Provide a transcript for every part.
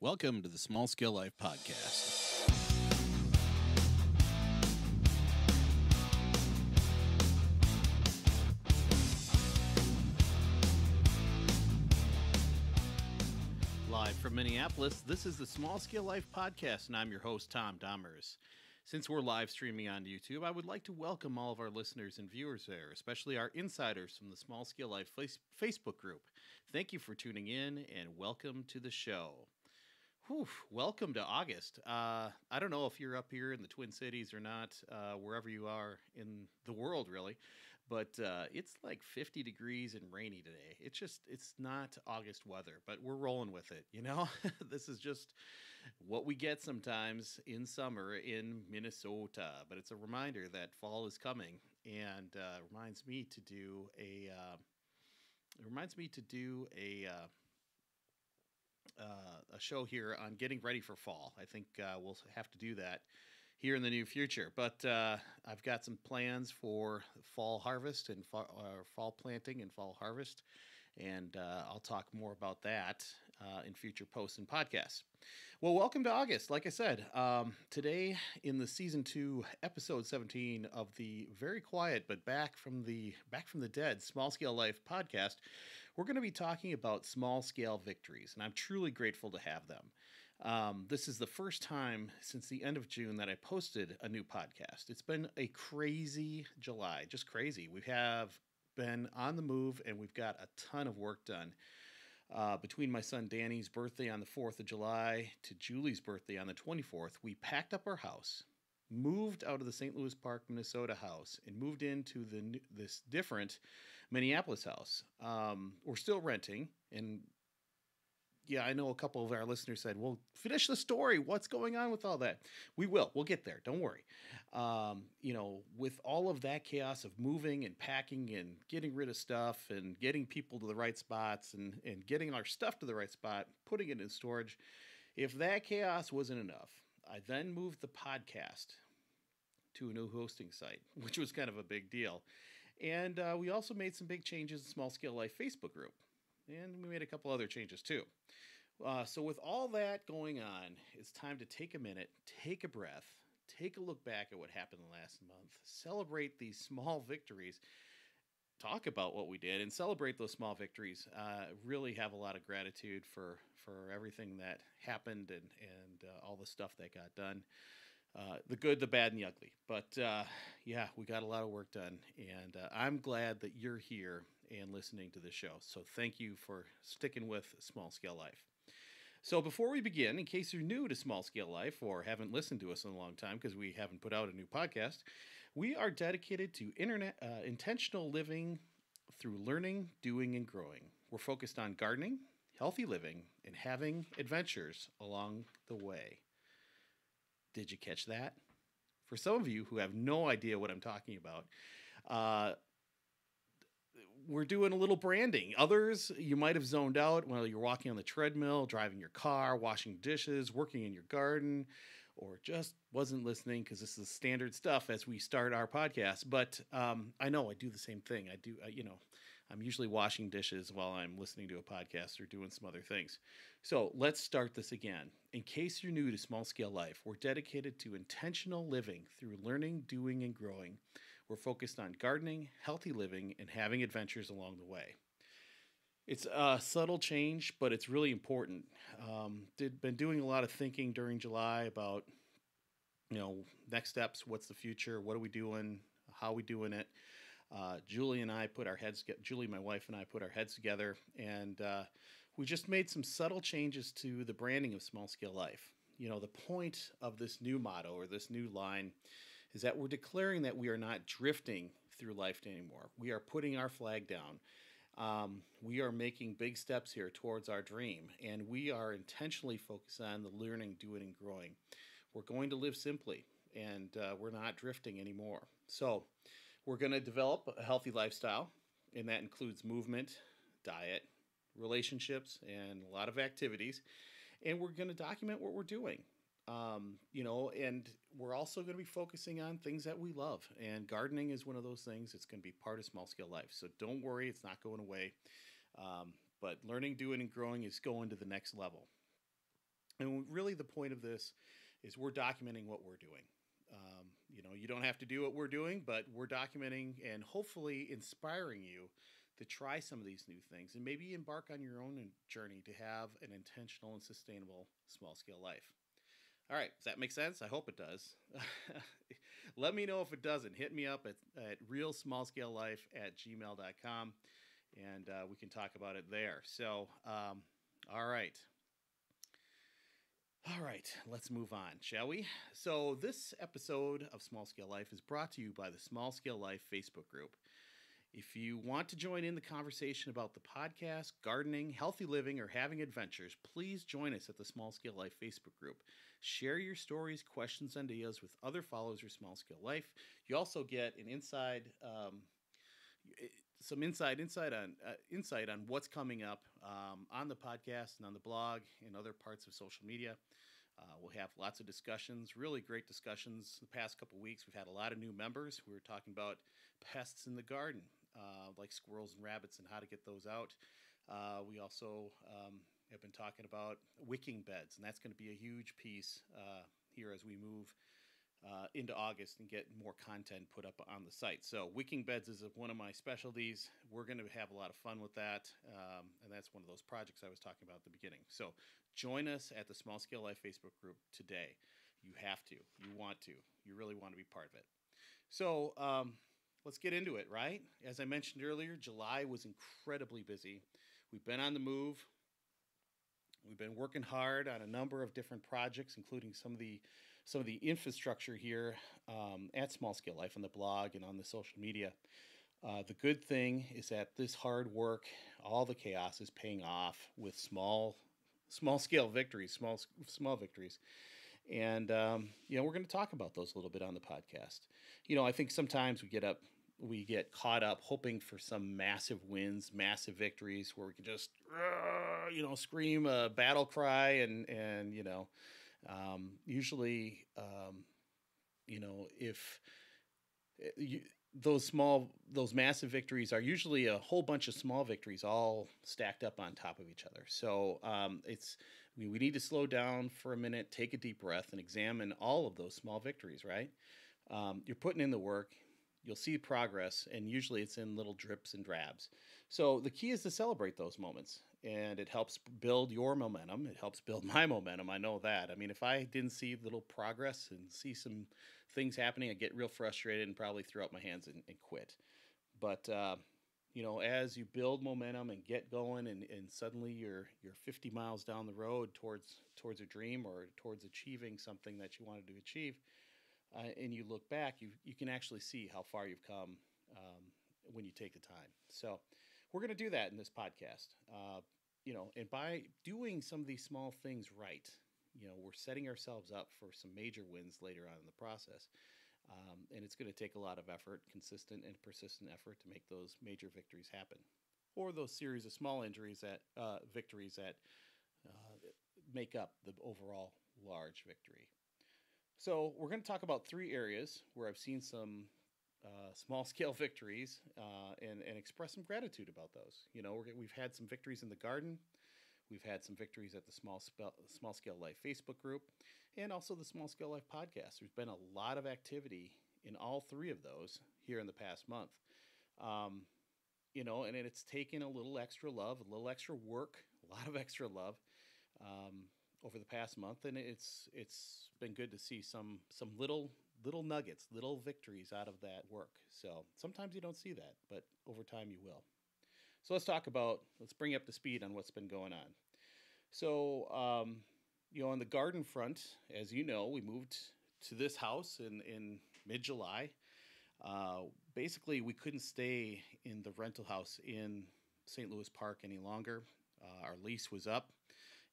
Welcome to the Small Scale Life Podcast. Live from Minneapolis, this is the Small Scale Life Podcast, and I'm your host, Tom Domers. Since we're live streaming on YouTube, I would like to welcome all of our listeners and viewers there, especially our insiders from the Small Scale Life Facebook group. Thank you for tuning in, and welcome to the show. Whew, welcome to August. I don't know if you're up here in the Twin Cities or not, wherever you are in the world, really, but it's like 50 degrees and rainy today. It's not August weather, but we're rolling with it, you know? This is just what we get sometimes in summer in Minnesota, but it's a reminder that fall is coming, and reminds me to do a show here on getting ready for fall. I think we'll have to do that here in the near future. But I've got some plans for fall harvest and fall planting and fall harvest, and I'll talk more about that in future posts and podcasts. Well, welcome to August. Like I said, today in the season 2, episode 17 of the very quiet but back from the dead Small Scale Life podcast, we're going to be talking about small scale victories, and I'm truly grateful to have them. This is the first time since the end of June that I posted a new podcast. It's been a crazy July, just crazy. We have been on the move, and we've got a ton of work done. Between my son Danny's birthday on the 4th of July to Julie's birthday on the 24th, we packed up our house, moved out of the St. Louis Park, Minnesota house, and moved into this different Minneapolis house. We're still renting, and yeah, I know a couple of our listeners said, well, finish the story. What's going on with all that? We will. We'll get there. Don't worry. With all of that chaos of moving and packing and getting rid of stuff and getting people to the right spots and getting our stuff to the right spot, putting it in storage, if that chaos wasn't enough, I then moved the podcast to a new hosting site, which was kind of a big deal. And we also made some big changes in Small Scale Life Facebook group. And we made a couple other changes too. So with all that going on, it's time to take a minute, take a breath, take a look back at what happened last month, celebrate these small victories, talk about what we did, and celebrate those small victories. Really have a lot of gratitude for everything that happened and all the stuff that got done. The good, the bad, and the ugly. But yeah, we got a lot of work done, and I'm glad that you're here and listening to the show. So thank you for sticking with Small Scale Life. So before we begin, in case you're new to Small Scale Life or haven't listened to us in a long time because we haven't put out a new podcast, we are dedicated to intentional living through learning, doing, and growing. We're focused on gardening, healthy living, and having adventures along the way. Did you catch that? For some of you who have no idea what I'm talking about, we're doing a little branding. Others, you might have zoned out while you're walking on the treadmill, driving your car, washing dishes, working in your garden, or just wasn't listening because this is standard stuff as we start our podcast. But I know I do the same thing. I do, I'm usually washing dishes while I'm listening to a podcast or doing some other things. So let's start this again. In case you're new to Small Scale Life, we're dedicated to intentional living through learning, doing, and growing. We're focused on gardening, healthy living, and having adventures along the way. It's a subtle change, but it's really important. Been doing a lot of thinking during July about, next steps. What's the future? What are we doing? How are we doing it? Julie, my wife, and I put our heads together, and we just made some subtle changes to the branding of Small Scale Life. The point of this new motto or this new line is that we're declaring that we are not drifting through life anymore. We are putting our flag down. We are making big steps here towards our dream, and we are intentionally focused on the learning, doing, and growing. We're going to live simply, and we're not drifting anymore. So we're going to develop a healthy lifestyle, and that includes movement, diet, relationships, and a lot of activities. And we're going to document what we're doing. And we're also going to be focusing on things that we love. And gardening is one of those things. It's going to be part of Small Scale Life. So don't worry, it's not going away. But learning, doing, and growing is going to the next level. And really, the point of this is we're documenting what we're doing. You don't have to do what we're doing, but we're documenting and hopefully inspiring you to try some of these new things and maybe embark on your own journey to have an intentional and sustainable small scale life. All right, does that make sense? I hope it does. Let me know if it doesn't. Hit me up at realsmallscalelife@gmail.com and we can talk about it there. So, all right. All right, let's move on, shall we? So, this episode of Small Scale Life is brought to you by the Small Scale Life Facebook group. If you want to join in the conversation about the podcast, gardening, healthy living, or having adventures, please join us at the Small Scale Life Facebook group. Share your stories, questions, and ideas with other followers of Small Scale Life. You also get an some insight on what's coming up on the podcast and on the blog and other parts of social media. We'll have lots of discussions, really great discussions. The past couple weeks, we've had a lot of new members. We were talking about pests in the garden, like squirrels and rabbits, and how to get those out. We also have been talking about wicking beds, and that's going to be a huge piece here as we move into August and get more content put up on the site. So wicking beds is one of my specialties. We're going to have a lot of fun with that, and that's one of those projects I was talking about at the beginning. So join us at the Small Scale Life Facebook group today. You have to. You want to. You really want to be part of it. So let's get into it, right? As I mentioned earlier, July was incredibly busy. We've been on the move. We've been working hard on a number of different projects, including some of the infrastructure here at Small Scale Life on the blog and on the social media. The good thing is that this hard work, all the chaos, is paying off with small scale victories, small victories, and we're going to talk about those a little bit on the podcast. I think sometimes we get caught up hoping for some massive wins, massive victories where we can just, scream a battle cry and usually, if you, those massive victories are usually a whole bunch of small victories all stacked up on top of each other. So we need to slow down for a minute, take a deep breath, and examine all of those small victories. Right? You're putting in the work. You'll see progress, and usually it's in little drips and drabs. So the key is to celebrate those moments, and it helps build your momentum. It helps build my momentum. I know that. I mean, if I didn't see little progress and see some things happening, I'd get real frustrated and probably throw up my hands and quit. But as you build momentum and get going, and suddenly you're 50 miles down the road towards a dream or towards achieving something that you wanted to achieve, and you look back, you can actually see how far you've come when you take the time. So we're going to do that in this podcast. And by doing some of these small things right, we're setting ourselves up for some major wins later on in the process. And it's going to take a lot of effort, consistent and persistent effort to make those major victories happen, or those series of small victories that make up the overall large victory. So we're going to talk about three areas where I've seen some small scale victories and express some gratitude about those. We've had some victories in the garden. We've had some victories at the Small Scale Life Facebook group and also the Small Scale Life podcast. There's been a lot of activity in all three of those here in the past month. And it's taken a little extra love, a little extra work, a lot of extra love over the past month, and it's been good to see some little nuggets, little victories out of that work. So sometimes you don't see that, but over time you will. So let's bring you up to speed on what's been going on. So, on the garden front, as you know, we moved to this house in mid-July. Basically, we couldn't stay in the rental house in St. Louis Park any longer. Our lease was up,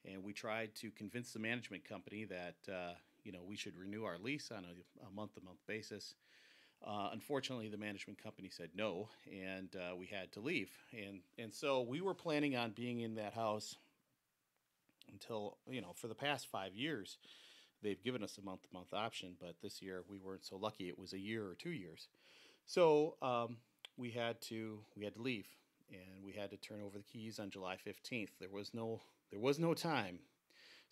and we tried to convince the management company that we should renew our lease on a month-to-month basis. Unfortunately, the management company said no, and we had to leave. And so we were planning on being in that house until, for the past 5 years, they've given us a month-to-month option, but this year we weren't so lucky. It was a year or 2 years. So we had to leave, and we had to turn over the keys on July 15th. There was no time.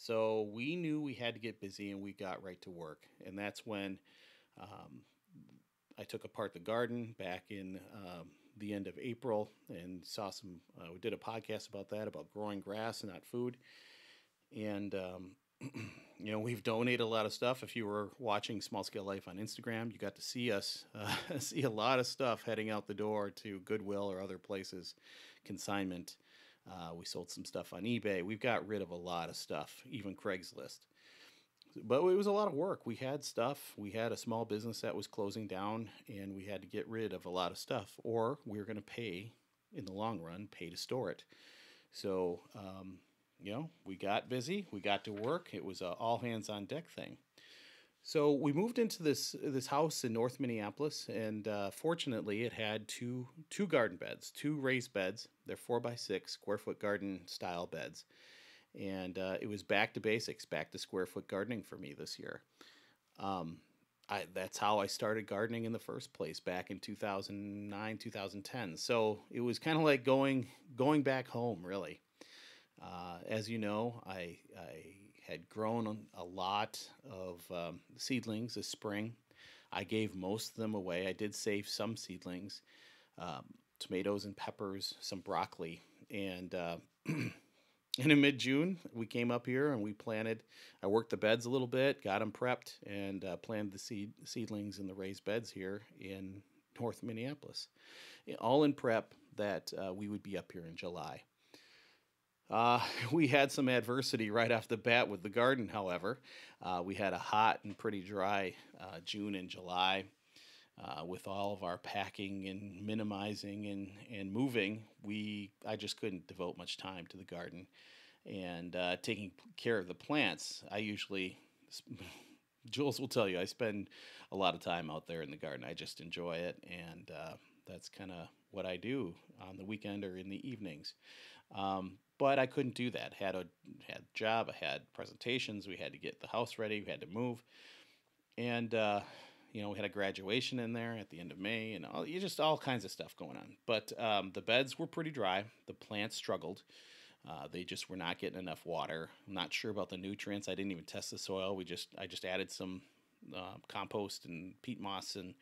So we knew we had to get busy, and we got right to work. And that's when um, I took apart the garden back in the end of April and saw some. We did a podcast about that, about growing grass and not food. And we've donated a lot of stuff. If you were watching Small Scale Life on Instagram, you got to see us see a lot of stuff heading out the door to Goodwill or other places, consignment. We sold some stuff on eBay. We've got rid of a lot of stuff, even Craigslist. But it was a lot of work. We had stuff. We had a small business that was closing down, and we had to get rid of a lot of stuff, or we were going to pay, in the long run, pay to store it. So, we got busy. We got to work. It was a all hands on deck thing. So we moved into this house in North Minneapolis, and fortunately, it had two garden beds, two raised beds. They're 4 by 6 square foot garden style beds, and it was back to basics, back to square foot gardening for me this year. Um, that's how I started gardening in the first place back in 2009, 2010. So it was kind of like going back home, really. As you know, I had grown a lot of seedlings this spring. I gave most of them away. I did save some seedlings, um, tomatoes and peppers, some broccoli, and and in mid June, we came up here and we planted. I worked the beds a little bit, got them prepped, and planted the seedlings in the raised beds here in North Minneapolis, all in prep that we would be up here in July. Uh, we had some adversity right off the bat with the garden, however. We had a hot and pretty dry June and July. With all of our packing and minimizing and moving, I just couldn't devote much time to the garden and taking care of the plants. Jules will tell you, I spend a lot of time out there in the garden. I just enjoy it, and that's kind of what I do on the weekend or in the evenings. But I couldn't do that. Had a job, I had presentations. We had to get the house ready. We had to move, and we had a graduation in there at the end of May, and all kinds of stuff going on. But the beds were pretty dry. The plants struggled. They just were not getting enough water. I'm not sure about the nutrients. I didn't even test the soil. I just added some compost and peat moss and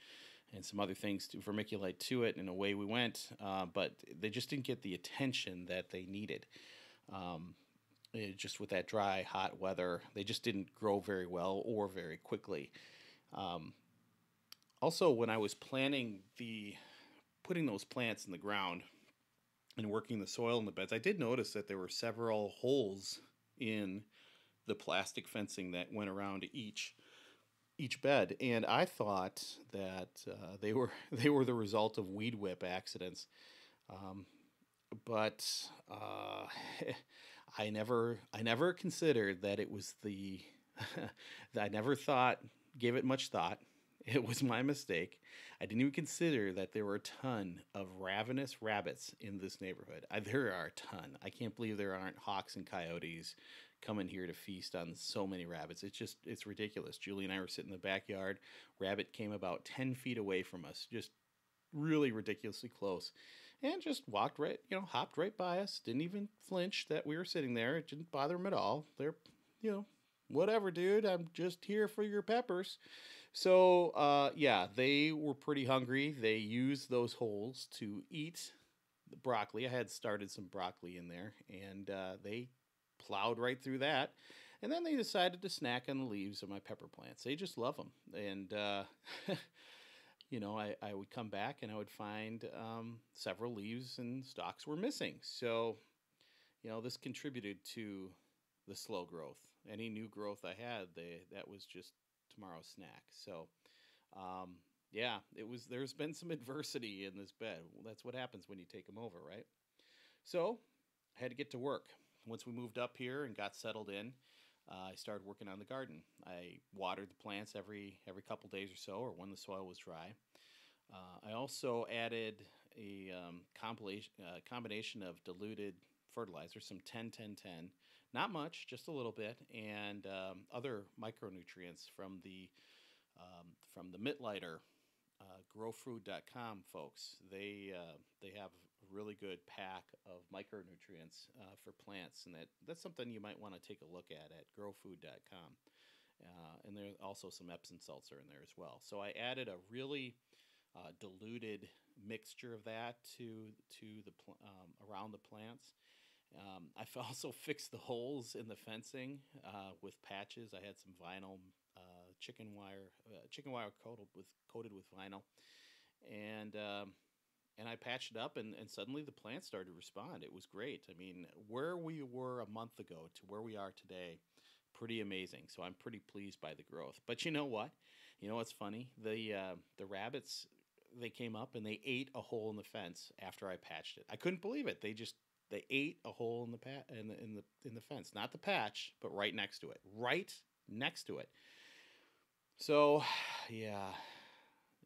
some other things to vermiculite to it, and away we went. But they just didn't get the attention that they needed. Just with that dry, hot weather, they just didn't grow very well or very quickly. Um, Also, when I was putting those plants in the ground and working the soil in the beds, I did notice that there were several holes in the plastic fencing that went around each bed, and I thought that they were the result of weed whip accidents. Um, but I never considered that it was the I never thought gave it much thought. It was my mistake. I didn't even consider that there were a ton of ravenous rabbits in this neighborhood. There are a ton. I can't believe there aren't hawks and coyotes coming here to feast on so many rabbits. It's ridiculous. Julie and I were sitting in the backyard. Rabbit came about 10 feet away from us, just really ridiculously close, and just walked right, hopped right by us. Didn't even flinch that we were sitting there. It didn't bother him at all. They're, you know, whatever, dude. I'm just here for your peppers. So, yeah, they were pretty hungry. They used those holes to eat the broccoli. I had started some broccoli in there, and they plowed right through that. And then they decided to snack on the leaves of my pepper plants. They just love them. And I would come back and I would find several leaves and stalks were missing. So, this contributed to the slow growth. Any new growth I had, that was just tomorrow's snack. So, yeah, there's been some adversity in this bed. Well, that's what happens when you take them over, right? So, I had to get to work. Once we moved up here and got settled in, I started working on the garden. I watered the plants every couple days or so, or when the soil was dry. I also added a combination of diluted fertilizer, some 10-10-10, not much, just a little bit, and other micronutrients from the Mitlighter, growfood.com folks. They have really good pack of micronutrients for plants, and that's something you might want to take a look at growfood.com. And there also some Epsom salts are in there as well. So I added a really diluted mixture of that to around the plants. I've also fixed the holes in the fencing with patches. I had some vinyl, chicken wire coated with vinyl, and and I patched it up, and suddenly the plants started to respond. It was great. I mean, where we were a month ago to where we are today, pretty amazing. So I'm pretty pleased by the growth. But you know what? You know what's funny? The rabbits, they came up and they ate a hole in the fence after I patched it. I couldn't believe it. They ate a hole in the in the fence, not the patch, but right next to it, right next to it. So, yeah,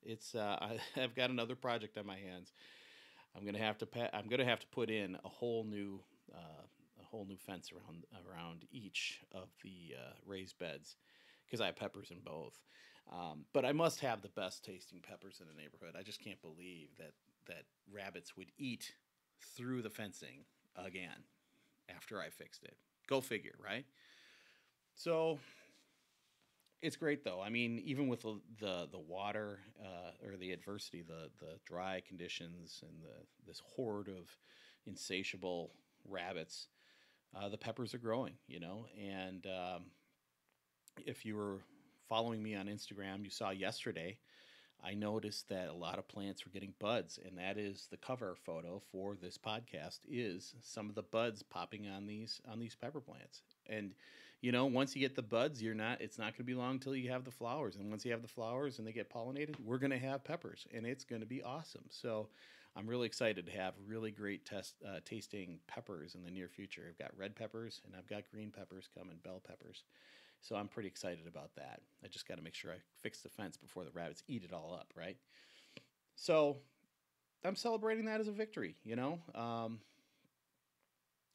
it's I've got another project on my hands. I'm gonna have to put in a whole new fence around each of the raised beds because I have peppers in both. But I must have the best tasting peppers in the neighborhood. I just can't believe that rabbits would eat through the fencing again after I fixed it. Go figure, right? So it's great though. I mean, even with the water or the adversity, the dry conditions, and the this horde of insatiable rabbits, the peppers are growing. And if you were following me on Instagram, you saw yesterday I noticed that a lot of plants were getting buds, and that is the cover photo for this podcast is some of the buds popping on these pepper plants. And once you get the buds, it's not going to be long until you have the flowers. And once you have the flowers and they get pollinated, we're going to have peppers, and it's going to be awesome. So I'm really excited to have really great tasting peppers in the near future. I've got red peppers and I've got green peppers coming, bell peppers. So I'm pretty excited about that. I just got to make sure I fix the fence before the rabbits eat it all up, right? So I'm celebrating that as a victory.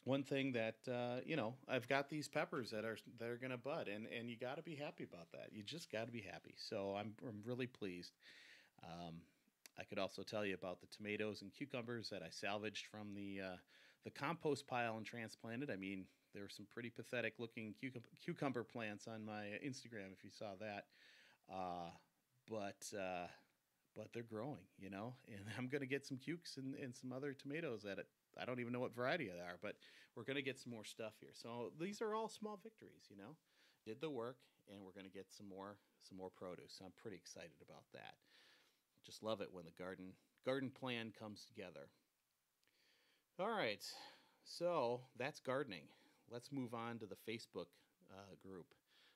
One thing that I've got these peppers that are gonna bud, and you got to be happy about that. You just got to be happy. So I'm really pleased. Um, I could also tell you about the tomatoes and cucumbers that I salvaged from the compost pile and transplanted. I mean, there were some pretty pathetic looking cucumber plants on my Instagram if you saw that. Uh, but but they're growing, and I'm going to get some cukes and some other tomatoes I don't even know what variety they are, but we're going to get some more stuff here. So these are all small victories. Did the work, and we're going to get some more produce. I'm pretty excited about that. Just love it when the garden plan comes together. All right, so that's gardening. Let's move on to the Facebook group.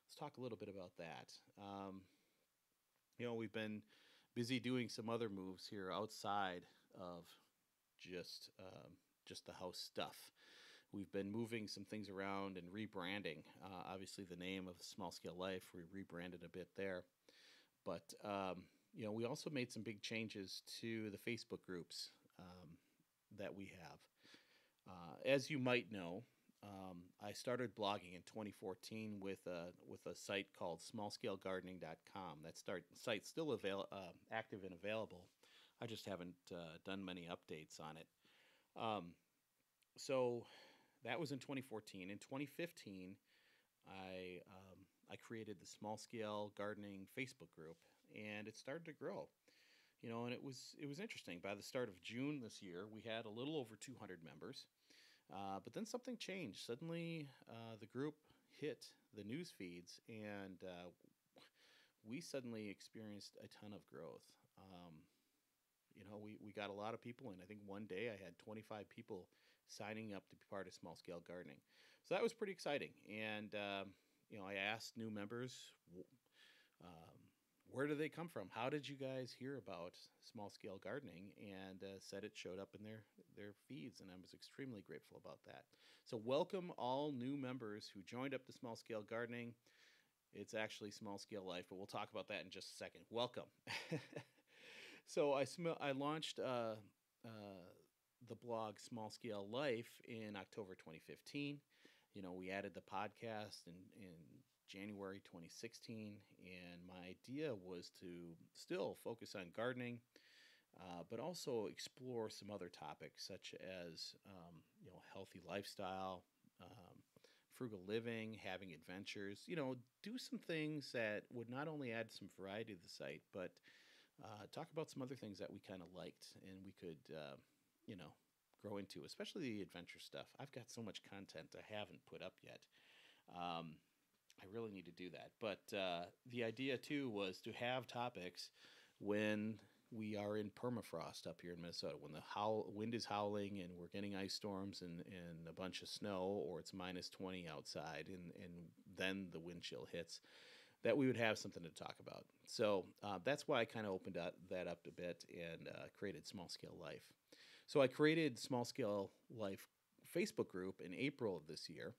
Let's talk a little bit about that. We've been busy doing some other moves here outside of just the house stuff. We've been moving some things around and rebranding. Obviously, the name of Small Scale Life, we rebranded a bit there. But we also made some big changes to the Facebook groups that we have. As you might know, I started blogging in 2014 with a site called smallscalegardening.com. That site's still active and available. I just haven't done many updates on it. So that was in 2014. In 2015, I created the Small Scale Gardening Facebook group, and it started to grow. And it was interesting. By the start of June this year, we had a little over 200 members. But then something changed. Suddenly, the group hit the news feeds, and we suddenly experienced a ton of growth. We got a lot of people in. I think one day I had 25 people signing up to be part of Small Scale Gardening. So that was pretty exciting. And, I asked new members, where do they come from? How did you guys hear about Small Scale Gardening? And said it showed up in their feeds, and I was extremely grateful about that. So welcome all new members who joined up to Small Scale Gardening. It's actually Small Scale Life, but we'll talk about that in just a second. Welcome. So I launched the blog Small Scale Life in October 2015. We added the podcast in January 2016, and my idea was to still focus on gardening, but also explore some other topics such as healthy lifestyle, um, frugal living, having adventures. Do some things that would not only add some variety to the site, but talk about some other things that we kind of liked and we could, you know, grow into, especially the adventure stuff. I've got so much content I haven't put up yet. Um, I really need to do that. But the idea too was to have topics when we are in permafrost up here in Minnesota, when the wind is howling and we're getting ice storms and a bunch of snow, or it's -20 outside, and then the wind chill hits, that we would have something to talk about. So that's why I kind of opened that up a bit and created Small Scale Life. So I created Small Scale Life Facebook group in April of this year,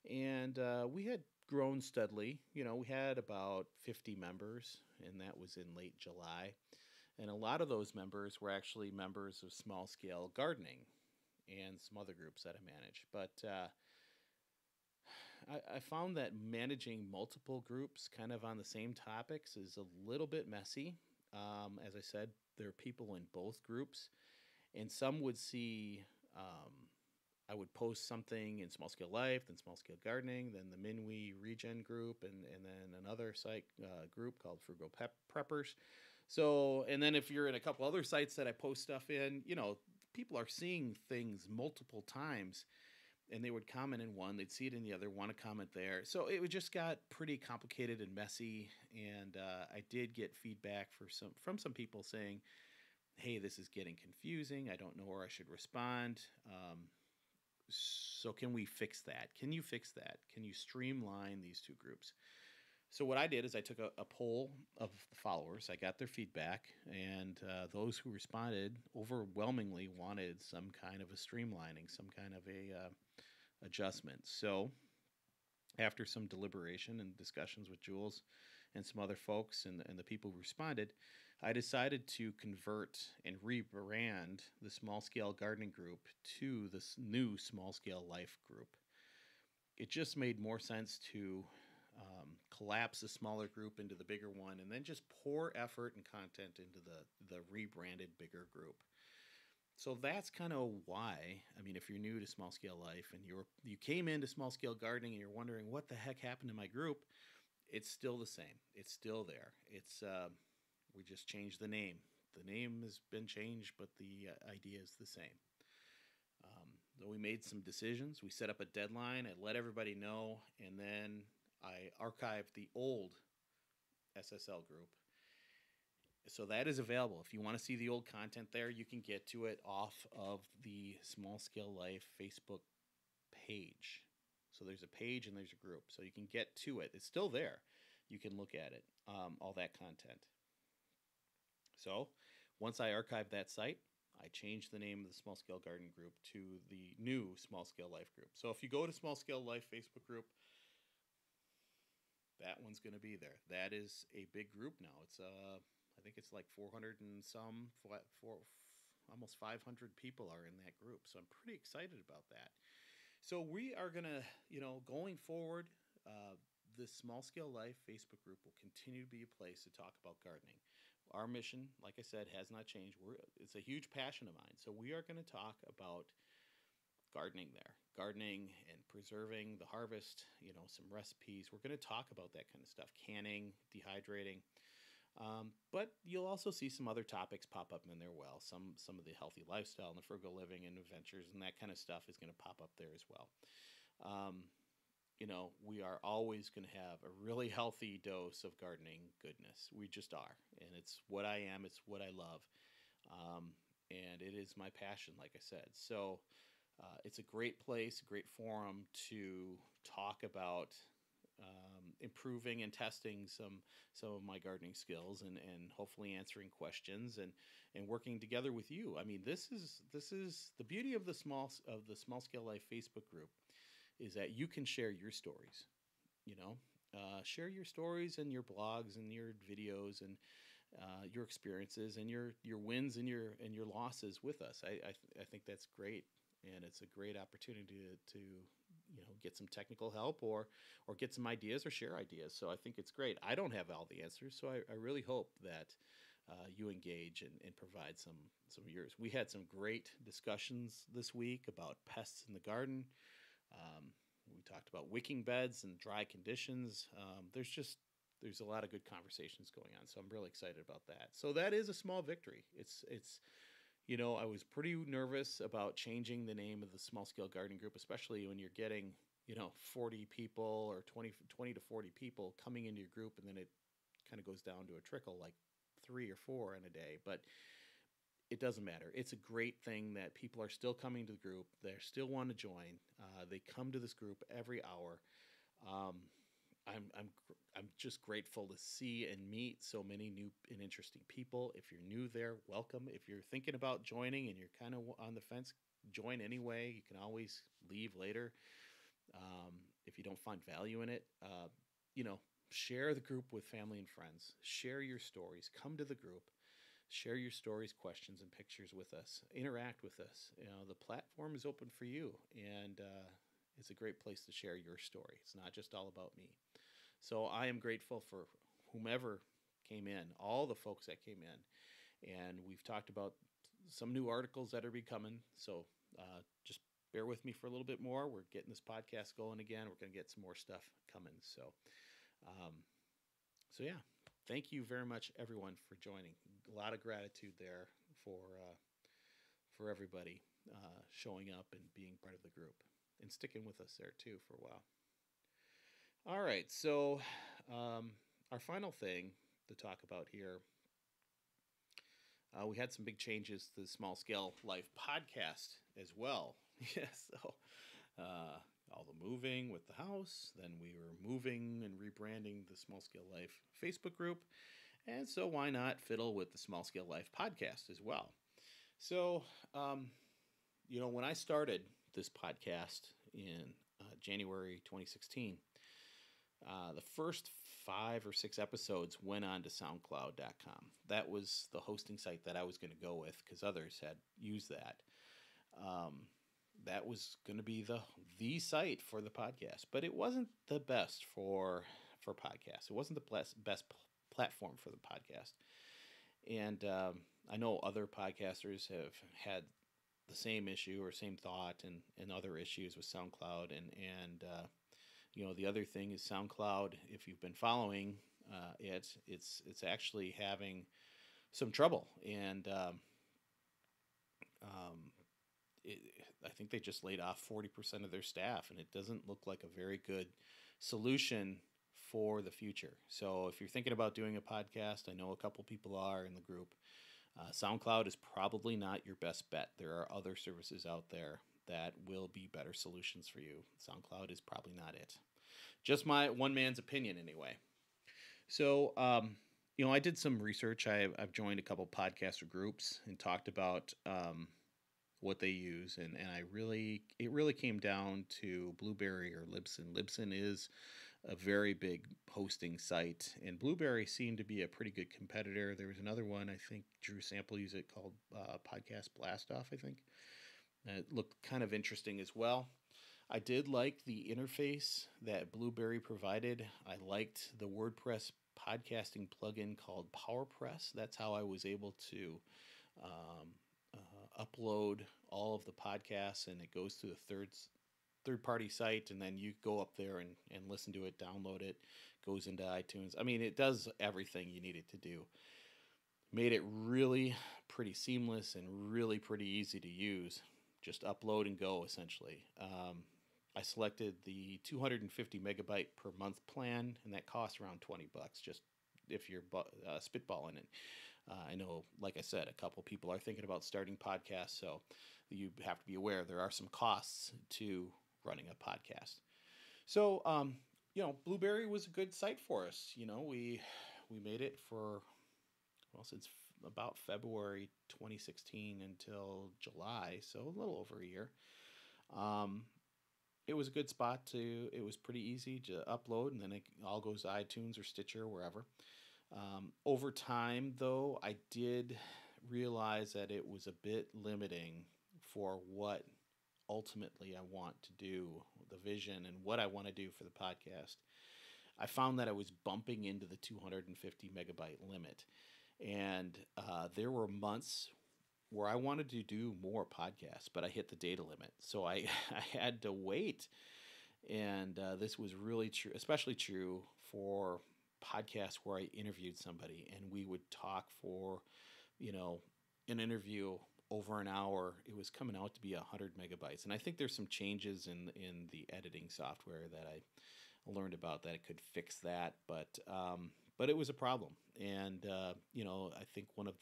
and we had grown steadily. We had about 50 members, and that was in late July. And a lot of those members were actually members of Small Scale Gardening and some other groups that I manage. But I found that managing multiple groups kind of on the same topics is a little bit messy. As I said, there are people in both groups, and some would see I would post something in Small Scale Life, then Small Scale Gardening, then the Minwi Regen group, and then another site group called Frugal Preppers. So, and then if you're in a couple other sites that I post stuff in, people are seeing things multiple times, and they would comment in one, they'd see it in the other, want to comment there. So it just got pretty complicated and messy. And I did get feedback from some people saying, "Hey, this is getting confusing. I don't know where I should respond." So can we fix that? Can you fix that? Can you streamline these two groups? So what I did is I took a poll of the followers. I got their feedback, and those who responded overwhelmingly wanted some kind of a streamlining, some kind of a adjustment. So after some deliberation and discussions with Jules and some other folks and the people who responded, I decided to convert and rebrand the Small Scale Gardening Group to this new Small Scale Life Group. It just made more sense to collapse the smaller group into the bigger one and then just pour effort and content into the rebranded bigger group. So that's kind of why. I mean, if you're new to Small Scale Life and you came into Small Scale Gardening and you're wondering what the heck happened to my group, it's still the same. It's still there. It's we just changed the name. The name has been changed, but the idea is the same. So we made some decisions. We set up a deadline. I let everybody know, and then I archived the old SSL group. So that is available. If you want to see the old content there, you can get to it off of the Small Scale Life Facebook page. So there's a page and there's a group. So you can get to it. It's still there. You can look at it, all that content. So once I archived that site, I changed the name of the Small Scale Garden Group to the new Small Scale Life Group. So if you go to Small Scale Life Facebook group, that one's going to be there. That is a big group now. It's I think it's like 400 and some, almost 500 people are in that group. So I'm pretty excited about that. So we are going to, going forward, this Small Scale Life Facebook group will continue to be a place to talk about gardening. Our mission, like I said, has not changed. It's a huge passion of mine. So we are going to talk about gardening there, gardening and preserving the harvest, some recipes. We're going to talk about that kind of stuff, canning, dehydrating. But you'll also see some other topics pop up in there. Well, some of the healthy lifestyle and the frugal living and adventures and that kind of stuff is going to pop up there as well. We are always going to have a really healthy dose of gardening goodness. We just are. And it's what I am. It's what I love. And it is my passion, like I said. So it's a great place, a great forum to talk about improving and testing some of my gardening skills and hopefully answering questions and working together with you. I mean, this is the beauty of the Small Scale Life Facebook group is that you can share your stories, share your stories and your blogs and your videos and your experiences and your wins and your losses with us. I think that's great, and it's a great opportunity to get some technical help or get some ideas or share ideas. So I think it's great. I don't have all the answers, so I really hope that you engage and provide some of yours. We had some great discussions this week about pests in the garden. Um, we talked about wicking beds and dry conditions. There's a lot of good conversations going on, so I'm really excited about that. So that is a small victory. It's I was pretty nervous about changing the name of the small scale gardening group, especially when you're getting 40 people or 20 to 40 people coming into your group, and then it kind of goes down to a trickle like 3 or 4 in a day. But it doesn't matter. It's a great thing that people are still coming to the group. They still want to join. They come to this group every hour. Um, I'm just grateful to see and meet so many new and interesting people. If you're new there, welcome. If you're thinking about joining and you're kind of on the fence, join anyway. You can always leave later if you don't find value in it. You know, share the group with family and friends. Share your stories. Come to the group. Share your stories, questions, and pictures with us. Interact with us. The platform is open for you, and it's a great place to share your story. It's not just all about me. So I am grateful for whomever came in, all the folks that came in, and we've talked about some new articles that are becoming. So just bear with me for a little bit more. We're getting this podcast going again. We're going to get some more stuff coming. Um, so yeah, thank you very much, everyone, for joining. A lot of gratitude there for everybody showing up and being part of the group and sticking with us there too for a while. All right, so our final thing to talk about here, we had some big changes to the Small Scale Life podcast as well. Yes, so all the moving with the house, then we were moving and rebranding the Small Scale Life Facebook group, and so why not fiddle with the Small Scale Life podcast as well? So, when I started this podcast in January 2016, the first 5 or 6 episodes went on to SoundCloud.com. That was the hosting site that I was going to go with because others had used that. That was going to be the site for the podcast, but it wasn't the best for podcasts. It wasn't the best platform for the podcast. And I know other podcasters have had the same issue or same thought and other issues with SoundCloud. And the other thing is SoundCloud, if you've been following it's actually having some trouble. And I think they just laid off 40% of their staff, and it doesn't look like a very good solution for the future. So if you're thinking about doing a podcast, I know a couple people are in the group. SoundCloud is probably not your best bet. There are other services out there that will be better solutions for you. SoundCloud is probably not it. Just my one man's opinion anyway. So, I did some research. I've joined a couple podcaster groups and talked about what they use, and it really came down to Blueberry or Libsyn. Libsyn is a very big hosting site, and Blueberry seemed to be a pretty good competitor. There was another one, I think Drew Sample used it, called Podcast Blastoff, I think. It looked kind of interesting as well. I did like the interface that Blueberry provided. I liked the WordPress podcasting plugin called PowerPress. That's how I was able to upload all of the podcasts, and it goes to the third-party site, and then you go up there and listen to it, download it, goes into iTunes. I mean, it does everything you need it to do. Made it really pretty seamless and really pretty easy to use. Just upload and go, essentially. I selected the 250 megabyte per month plan, and that costs around $20 just if you're spitballing it. I know, like I said, a couple people are thinking about starting podcasts, so you have to be aware there are some costs to running a podcast. So, Blueberry was a good site for us. We made it for, since about February 2016 until July, so a little over a year. It was a good spot it was pretty easy to upload, and then it all goes to iTunes or Stitcher, wherever. Over time, though, I did realize that it was a bit limiting for what ultimately I want to do, the vision and what I want to do for the podcast. I found that I was bumping into the 250 megabyte limit. And there were months where I wanted to do more podcasts, but I hit the data limit. So I, I had to wait. And this was really true, especially true for podcasts where I interviewed somebody and we would talk for, you know, an interview over an hour. It was coming out to be 100 megabytes. And I think there's some changes in the editing software that I learned about that it could fix that. But it was a problem. And, I think one of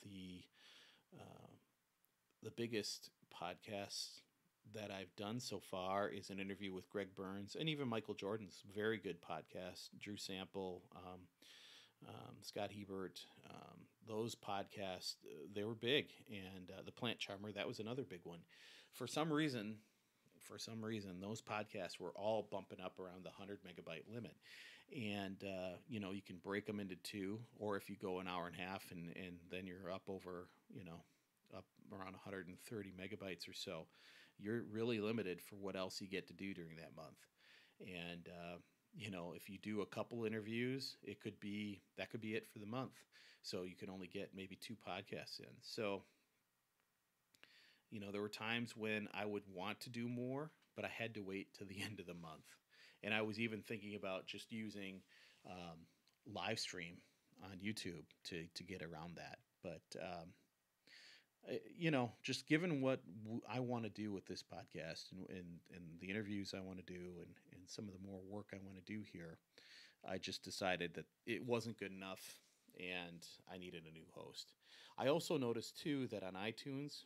uh, the biggest podcasts that I've done so far is an interview with Greg Burns and even Michael Jordan's very good podcast, Drew Sample, Scott Hebert. Those podcasts, they were big. And The Plant Charmer, that was another big one. For some reason, those podcasts were all bumping up around the 100 megabyte limit. And, you can break them into two, or if you go an hour and a half and then you're up over, up around 130 megabytes or so, you're really limited for what else you get to do during that month. And, if you do a couple interviews, that could be it for the month. So you can only get maybe two podcasts in. So, there were times when I would want to do more, but I had to wait to the end of the month. And I was even thinking about just using um, live stream on YouTube to get around that. But just given what I want to do with this podcast and the interviews I want to do and some of the more work I want to do here, I just decided that it wasn't good enough and I needed a new host. I also noticed too that on iTunes,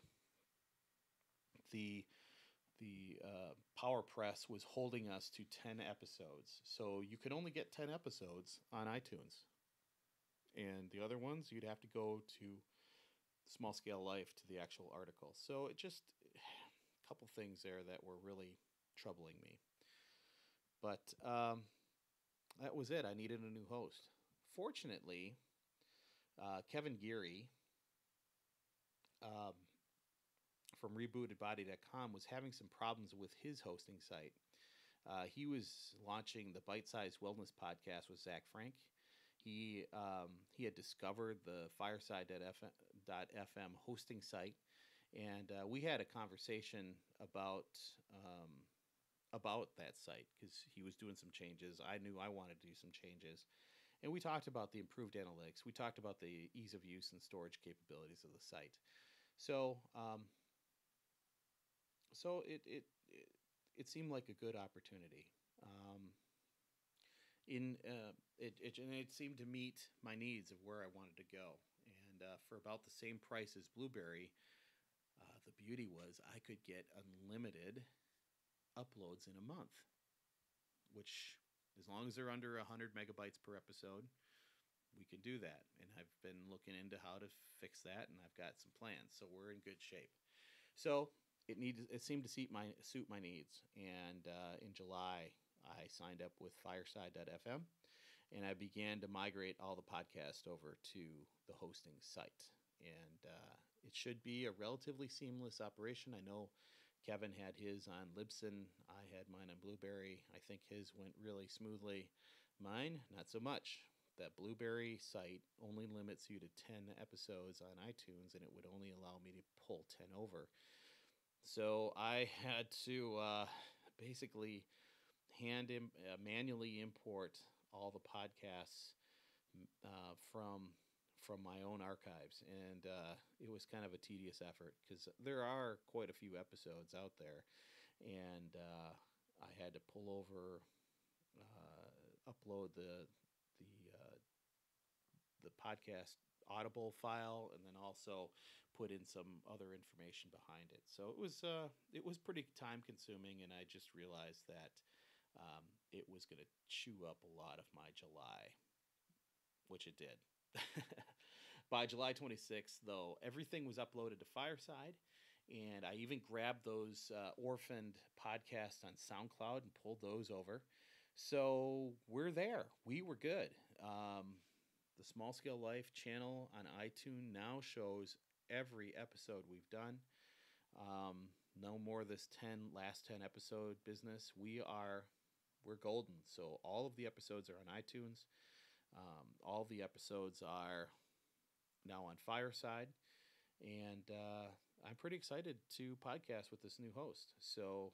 the Power Press was holding us to 10 episodes. So you could only get 10 episodes on iTunes. And the other ones, you'd have to go to Small Scale Life to the actual article. So it just, a couple things there that were really troubling me. But that was it. I needed a new host. Fortunately, Kevin Geary um, from rebootedbody.com was having some problems with his hosting site. He was launching the Bite Size Wellness podcast with Zach Frank. He had discovered the Fireside.fm hosting site, and we had a conversation about that site because he was doing some changes. I knew I wanted to do some changes, and we talked about the improved analytics. We talked about the ease of use and storage capabilities of the site. So, it seemed like a good opportunity. It seemed to meet my needs of where I wanted to go, and for about the same price as Blueberry, the beauty was I could get unlimited uploads in a month, which, as long as they're under 100 megabytes per episode, we can do that. And I've been looking into how to fix that, and I've got some plans, so we're in good shape. So it seemed to suit my needs, and in July I signed up with Fireside.fm, and I began to migrate all the podcasts over to the hosting site. And it should be a relatively seamless operation. I know Kevin had his on Libsyn. I had mine on Blueberry. I think his went really smoothly. Mine, not so much. That Blueberry site only limits you to 10 episodes on iTunes, and it would only allow me to pull 10 over. So I had to basically manually import all the podcasts from my own archives, and it was kind of a tedious effort because there are quite a few episodes out there, and I had to pull over, upload the the podcast Audible file, and then also put in some other information behind it. So it was pretty time consuming, and I just realized that it was going to chew up a lot of my July, which it did. By July 26th, though, everything was uploaded to Fireside, and I even grabbed those orphaned podcasts on SoundCloud and pulled those over. So we're there. We were good. The Small Scale Life channel on iTunes now shows every episode we've done. No more of this last 10 episode business. We're golden. So all of the episodes are on iTunes. All the episodes are now on Fireside, and I'm pretty excited to podcast with this new host. So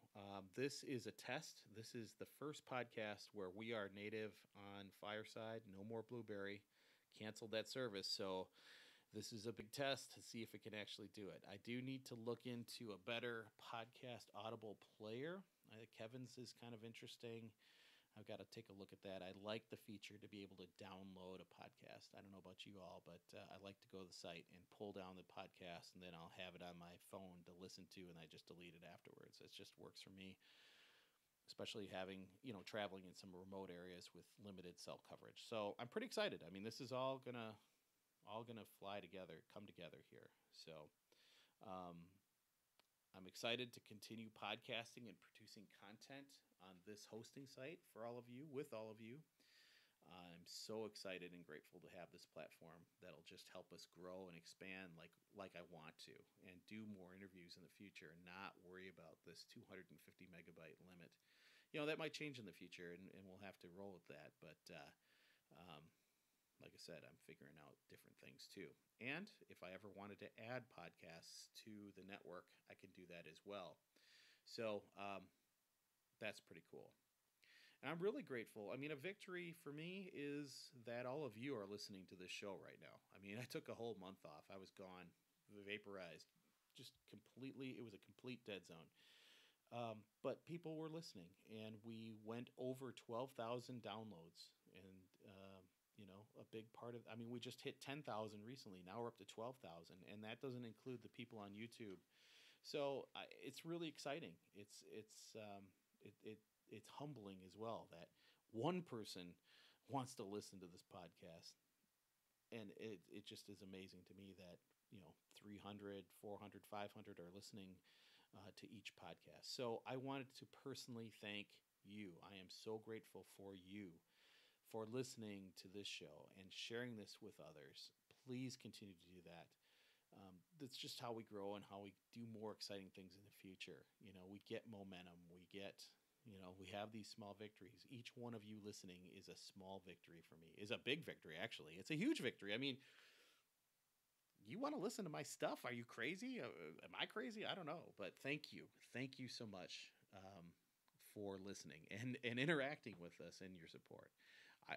this is a test. This is the first podcast where we are native on Fireside. No more Blueberry. Canceled that service. So this is a big test to see if it can actually do it. I do need to look into a better podcast audible player. Kevin's is kind of interesting. I've got to take a look at that. I like the feature to be able to download a podcast. I don't know about you all, but I like to go to the site and pull down the podcast, and then I'll have it on my phone to listen to, and I just delete it afterwards. It just works for me, especially having, traveling in some remote areas with limited cell coverage. So I'm pretty excited. I mean, this is all gonna fly together, come together here. So um, I'm excited to continue podcasting and producing content on this hosting site for all of you, with all of you. I'm so excited and grateful to have this platform that'll just help us grow and expand like I want to, and do more interviews in the future and not worry about this 250 megabyte limit. That might change in the future, and we'll have to roll with that. But um, like I said, I'm figuring out different things too. And if I ever wanted to add podcasts to the network, I can do that as well. So that's pretty cool. And I'm really grateful. I mean, a victory for me is that all of you are listening to this show right now. I mean, I took a whole month off. I was gone, vaporized, just completely. It was a complete dead zone. But people were listening, and we went over 12,000 downloads. And, a big part of, I mean, we just hit 10,000 recently. Now we're up to 12,000, and that doesn't include the people on YouTube. So it's really exciting. It's humbling as well that one person wants to listen to this podcast, and it just is amazing to me that 300, 400, 500 are listening to each podcast. So I wanted to personally thank you. I am so grateful for you for listening to this show and sharing this with others. Please continue to do that. That's just how we grow and how we do more exciting things in the future. We get momentum. We have these small victories. Each one of you listening is a small victory for me, is a big victory, actually. It's a huge victory. I mean, you want to listen to my stuff? Are you crazy? Am I crazy? I don't know. But thank you. Thank you so much for listening and interacting with us and your support.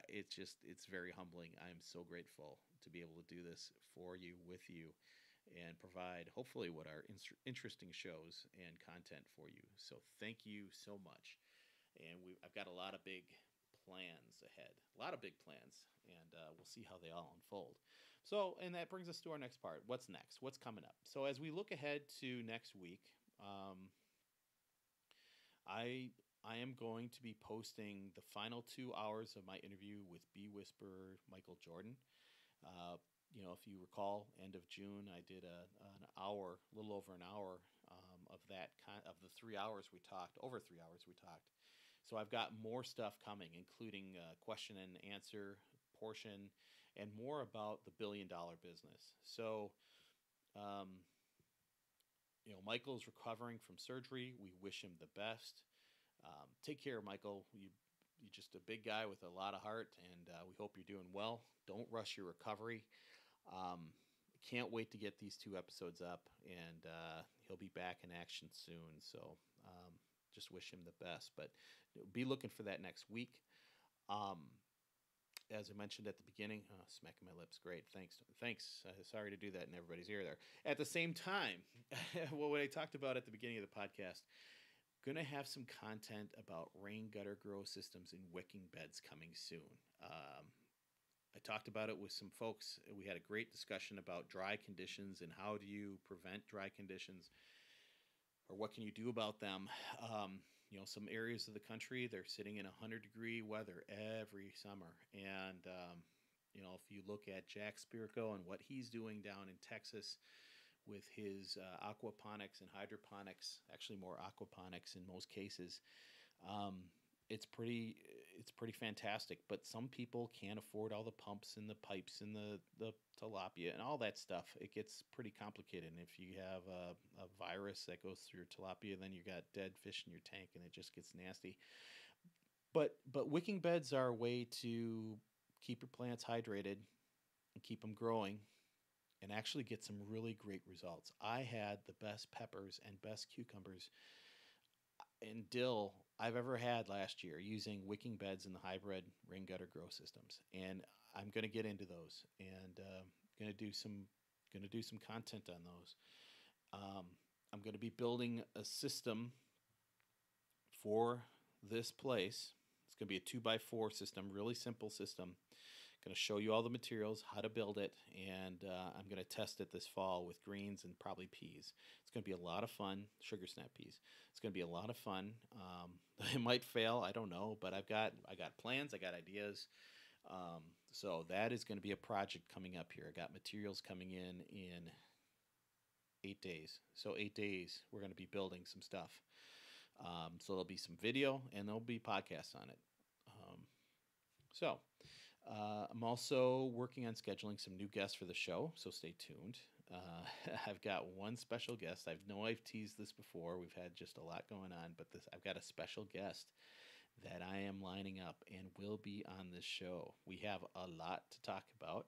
It's very humbling. I'm so grateful to be able to do this for you, with you, and provide hopefully what are interesting shows and content for you. So thank you so much. And I've got a lot of big plans ahead, a lot of big plans, and we'll see how they all unfold. So, and that brings us to our next part. What's next? What's coming up? So as we look ahead to next week, I am going to be posting the final 2 hours of my interview with Bee Whisperer Michael Jordan. If you recall, end of June, I did an hour, a little over an hour of of the 3 hours we talked, over 3 hours we talked. So I've got more stuff coming, including question and answer portion, and more about the $1 billion business. So, Michael's recovering from surgery. We wish him the best. Take care, Michael. You're just a big guy with a lot of heart, and we hope you're doing well. Don't rush your recovery. Can't wait to get these 2 episodes up, and he'll be back in action soon. So just wish him the best. But be looking for that next week. As I mentioned at the beginning, smacking my lips. Great, thanks. Sorry to do that in everybody's ear there. At the same time, what I talked about at the beginning of the podcast, going to have some content about rain gutter grow systems and wicking beds coming soon. I talked about it with some folks. We had a great discussion about dry conditions and how do you prevent dry conditions, or what can you do about them. Some areas of the country, they're sitting in 100-degree weather every summer. And, if you look at Jack Spirko and what he's doing down in Texas with his aquaponics and hydroponics, actually more aquaponics in most cases, it's pretty fantastic. But some people can't afford all the pumps and the pipes and the tilapia and all that stuff. It gets pretty complicated. And if you have a virus that goes through your tilapia, then you got dead fish in your tank, and it just gets nasty. But wicking beds are a way to keep your plants hydrated and keep them growing and actually get some really great results. I had the best peppers and best cucumbers and dill I've ever had last year using wicking beds in the hybrid rain gutter grow systems, and I'm going to get into those and going to do some content on those. Um, I'm going to be building a system for this place. It's going to be a 2x4 system, really simple system. Going to show you all the materials, how to build it, and I'm going to test it this fall with greens and probably peas. It's going to be a lot of fun, sugar snap peas. It's going to be a lot of fun. It might fail, I don't know, but I got plans, I got ideas. So that is going to be a project coming up here. I got materials coming in 8 days. So 8 days, we're going to be building some stuff. So there'll be some video and there'll be podcasts on it. Um, so I'm also working on scheduling some new guests for the show, so stay tuned. I've got one special guest. I know I've teased this before. We've had just a lot going on, but I've got a special guest that I am lining up and will be on this show. We have a lot to talk about,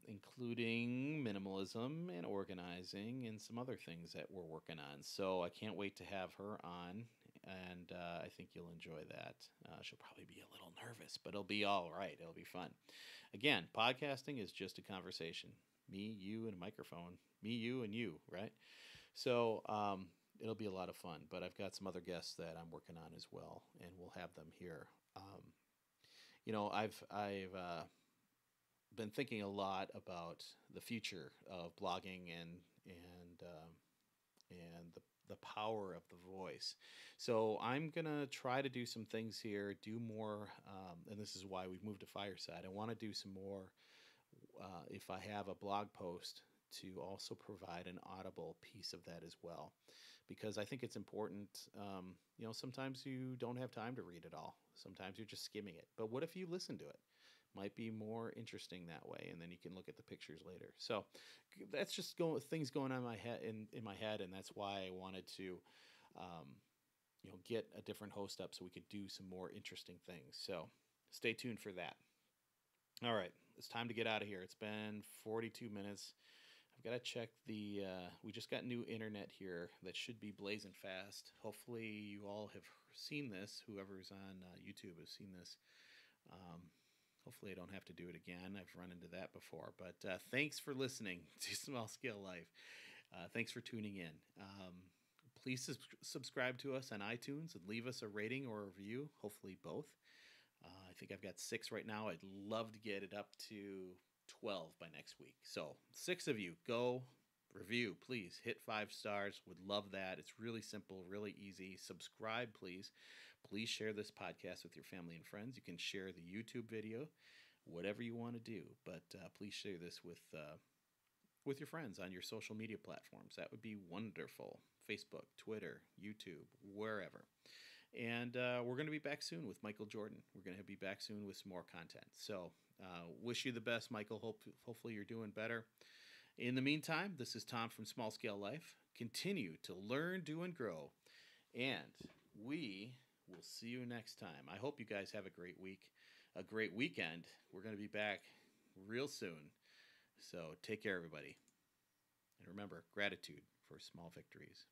including minimalism and organizing and some other things that we're working on. So I can't wait to have her on, and I think you'll enjoy that. She'll probably be a little nervous, but it'll be all right. It'll be fun. Again, podcasting is just a conversation. Me, you, and a microphone. Me, you, and you, right? So it'll be a lot of fun. But I've got some other guests that I'm working on as well, and we'll have them here. I've been thinking a lot about the future of blogging and the power of the voice. So I'm gonna try to do some things here, do more, and this is why we've moved to Fireside. I want to do some more. If I have a blog post, to also provide an audible piece of that as well, because I think it's important. Sometimes you don't have time to read it all. Sometimes you're just skimming it. But what if you listen to it? Might be more interesting that way, and then you can look at the pictures later. So that's just things going on in my head, and that's why I wanted to, get a different host up so we could do some more interesting things. So stay tuned for that. All right, it's time to get out of here. It's been 42 minutes. I've got to check we just got new internet here that should be blazing fast. Hopefully you all have seen this. Whoever's on YouTube has seen this. Hopefully I don't have to do it again. I've run into that before. But thanks for listening to Small Scale Life. Thanks for tuning in. Please subscribe to us on iTunes and leave us a rating or a review, hopefully both. I think I've got 6 right now. I'd love to get it up to 12 by next week. So 6 of you, go review, please. Hit 5 stars. Would love that. It's really simple, really easy. Subscribe, please. Please share this podcast with your family and friends. You can share the YouTube video, whatever you want to do. But please share this with your friends on your social media platforms. That would be wonderful. Facebook, Twitter, YouTube, wherever. And we're going to be back soon with Michael Jordan. We're going to be back soon with some more content. So wish you the best, Michael. Hopefully you're doing better. In the meantime, this is Tom from Small Scale Life. Continue to learn, do, and grow. And we will see you next time. I hope you guys have a great week, a great weekend. We're going to be back real soon. So take care, everybody. And remember, gratitude for small victories.